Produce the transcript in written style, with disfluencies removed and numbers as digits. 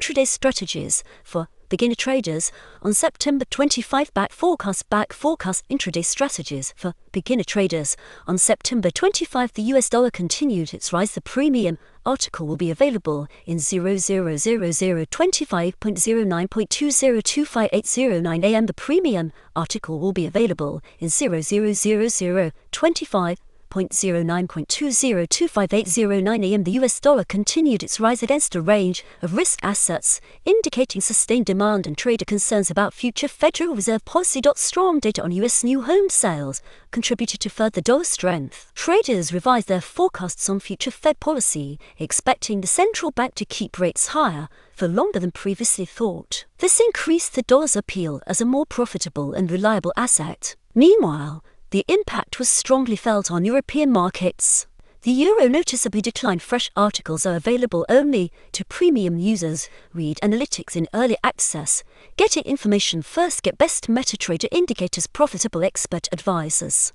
Intraday Strategies for beginner traders on September 25. Back forecast Intraday Strategies for beginner traders on September 25. The US dollar continued its rise. The premium article will be available in 000025.09.20258009 AM. The premium article will be available in 000025.09.20258009 AM. The US dollar continued its rise against a range of risk assets, indicating sustained demand, and trader concerns about future Federal Reserve policy.Strong data on US new home sales contributed to further dollar strength. Traders revised their forecasts on future Fed policy, expecting the central bank to keep rates higher for longer than previously thought. This increased the dollar's appeal as a more profitable and reliable asset. Meanwhile, the impact was strongly felt on European markets. The euro noticeably declined. Fresh articles are available only to premium users. Read analytics in early access. Getting information first. Get best MetaTrader indicators. Profitable expert advisors.